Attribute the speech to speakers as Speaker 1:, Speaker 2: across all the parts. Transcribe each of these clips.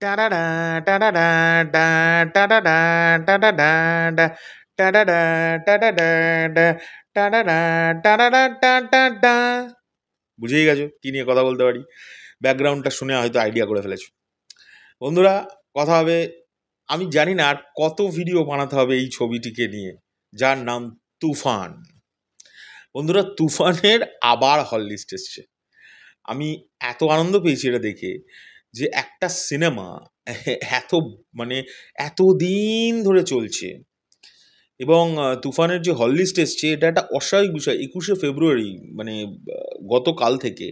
Speaker 1: টাডাডা, টাডাডা, ডা, টাডাডা, টাডাডা, ডা, টাডাডা, টাডাডা, ডা, টাডাডা, টাডাডা, ডা, ডা, ডা। বুঝেই গেছো কি নিয়ে কথা বলতে পারি। ব্যাকগ্রাউন্ডটা শুনে হয়তো আইডিয়া করে ফেলেছো। বন্ধুরা, কথা হবে, আমি জানি না আর কত ভিডিও বানাতে হবে এই ছবিটিকে নিয়ে, যার নাম তুফান। বন্ধুরা, তুফানের আবার হল লিস্ট এসছে। আমি এত আনন্দ পেয়েছি এটা দেখে যে একটা সিনেমা এত মানে এতদিন ধরে চলছে, এবং তুফানের যে হল লিস্ট এসছে এটা একটা অস্বাভাবিক বিষয়। 21শে ফেব্রুয়ারি মানে গতকাল থেকে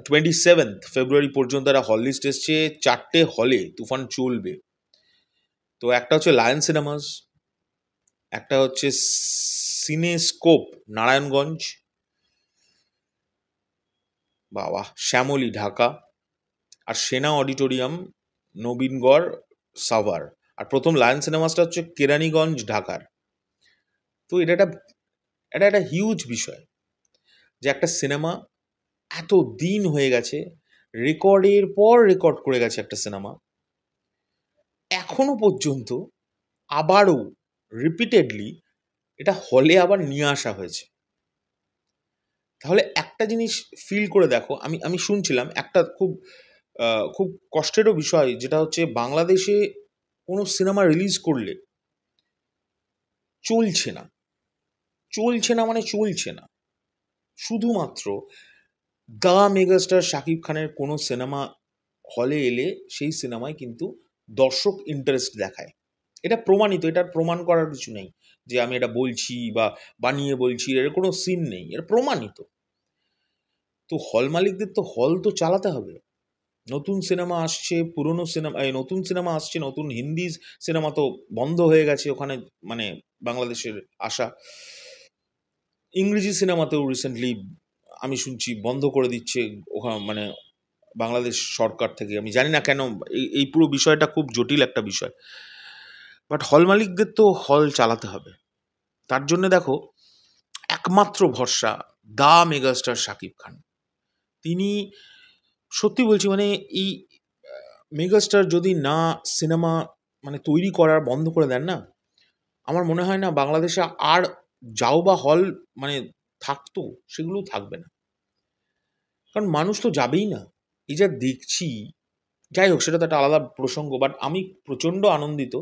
Speaker 1: 27 ফেব্রুয়ারি পর্যন্ত একটা হল লিস্ট এসছে। 4টে হলে তুফান চলবে। তো একটা হচ্ছে লায়ন সিনেমাস, একটা হচ্ছে সিনেস্কোপ নারায়ণগঞ্জ, বাবা শ্যামলী ঢাকা, আর সেনা অডিটোরিয়াম নবীনগড় সাভার। আর প্রথম লায়ন সিনেমাসটা হচ্ছে কেরানীগঞ্জ ঢাকার। তো এটা একটা হিউজ বিষয় যে একটা সিনেমা এত দিন হয়ে গেছে, রেকর্ডের পর রেকর্ড করে গেছে একটা সিনেমা, এখনো পর্যন্ত আবারও রিপিটেডলি এটা হলে আবার নিয়ে আসা হয়েছে। তাহলে একটা জিনিস ফিল করে দেখো, আমি শুনছিলাম একটা খুব কষ্টেরও বিষয়, যেটা হচ্ছে বাংলাদেশে কোনো সিনেমা রিলিজ করলে চলছে না। চলছে না মানে চলছে না। শুধুমাত্র দ্য মেগাস্টার শাকিব খানের কোনো সিনেমা হলে এলে সেই সিনেমায় কিন্তু দর্শক ইন্টারেস্ট দেখায়। এটা প্রমাণিত, এটার প্রমাণ করার কিছু নেই যে আমি এটা বলছি বা বানিয়ে বলছি, এর কোনো সিন নেই, এটা প্রমাণিত। তো হল মালিকদের তো হল তো চালাতে হবে। নতুন সিনেমা আসছে, পুরনো সিনেমা, নতুন সিনেমা আসছে, নতুন হিন্দি সিনেমা তো বন্ধ হয়ে গেছে ওখানে, মানে বাংলাদেশের আসা। ইংরেজি সিনেমাতেও রিসেন্টলি আমি শুনছি বন্ধ করে দিচ্ছে ওখানে, মানে বাংলাদেশ সরকার থেকে। আমি জানি না কেন, এই পুরো বিষয়টা খুব জটিল একটা বিষয়। বাট হল মালিকদের তো হল চালাতে হবে। তার জন্য দেখো, একমাত্র ভরসা দ্য মেগাস্টার শাকিব খান। তিনি, সত্যি বলছি, মানে এই মেগাস্টার যদি না সিনেমা মানে তৈরি করার বন্ধ করে দেন না, আমার মনে হয় না বাংলাদেশে আর যাও বা হল মানে থাকতো, সেগুলোও থাকবে না। কারণ মানুষ তো যাবেই না। এই যা দেখছি, যাই হোক সেটা তো একটা আলাদা প্রসঙ্গ। বাট আমি প্রচণ্ড আনন্দিত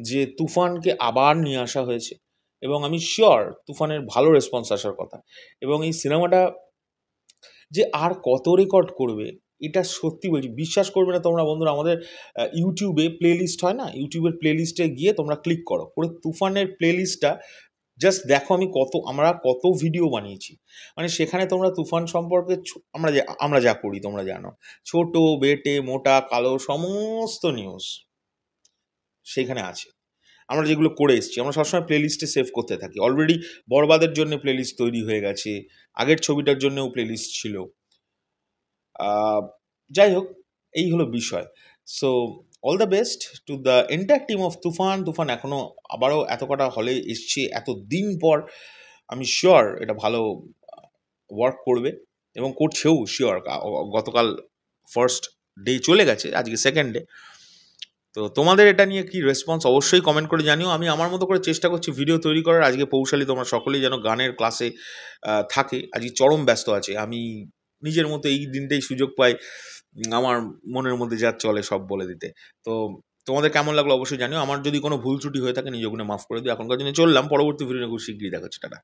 Speaker 1: যে তুফানকে আবার নিয়ে আসা হয়েছে, এবং আমি শিওর তুফানের ভালো রেসপন্স আসার কথা। এবং এই সিনেমাটা যে আর কত রেকর্ড করবে, এটা সত্যি বলছি, বিশ্বাস করবে না তোমরা বন্ধুরা। আমাদের ইউটিউবে প্লে লিস্ট হয় না, ইউটিউবের প্লে লিস্টে গিয়ে তোমরা ক্লিক করো, করে তুফানের প্লে লিস্টটা জাস্ট দেখো আমরা কত ভিডিও বানিয়েছি। মানে সেখানে তোমরা তুফান সম্পর্কে আমরা যা করি তোমরা জানো, ছোট বেটে মোটা কালো সমস্ত নিউজ সেখানে আছে। আমরা যেগুলো করে এসেছি, আমরা সবসময় প্লে লিস্টে সেভ করতে থাকি। অলরেডি বরবাদের জন্য প্লে লিস্ট তৈরি হয়ে গেছে, আগের ছবিটার জন্যও প্লে লিস্ট ছিল। যাই হোক, এই হলো বিষয়। So all the best to the entire team of Toofan. Toofan এখনও আবারও এত কটা হলে এসছে এত দিন পর। আমি শিওর এটা ভালো ওয়ার্ক করবে, এবং করছেও শিওর। গতকাল ফার্স্ট ডে চলে গেছে, আজকে সেকেন্ড ডে। তো তোমাদের এটা নিয়ে কি রেসপন্স অবশ্যই কমেন্ট করে জানিও। আমি আমার মতো করে চেষ্টা করছি ভিডিও তৈরি করার। আজকে পৌশালী তোমরা সকলেই যেন গানের ক্লাসে থাকে, আজকে চরম ব্যস্ত আছে। আমি নিজের মতো এই দিনটাই সুযোগ পাই আমার মনের মধ্যে যা চলে সব বলে দিতে। তো তোমাদের কেমন লাগলো অবশ্যই জানিও। আমার যদি কোনো ভুল ত্রুটি হয়ে থাকে নিজ গুণে মাফ করে দিও। এখনকার জন্য চললাম, পরবর্তী ভিডিও খুব শীঘ্রই দেখা হচ্ছে। টাটা।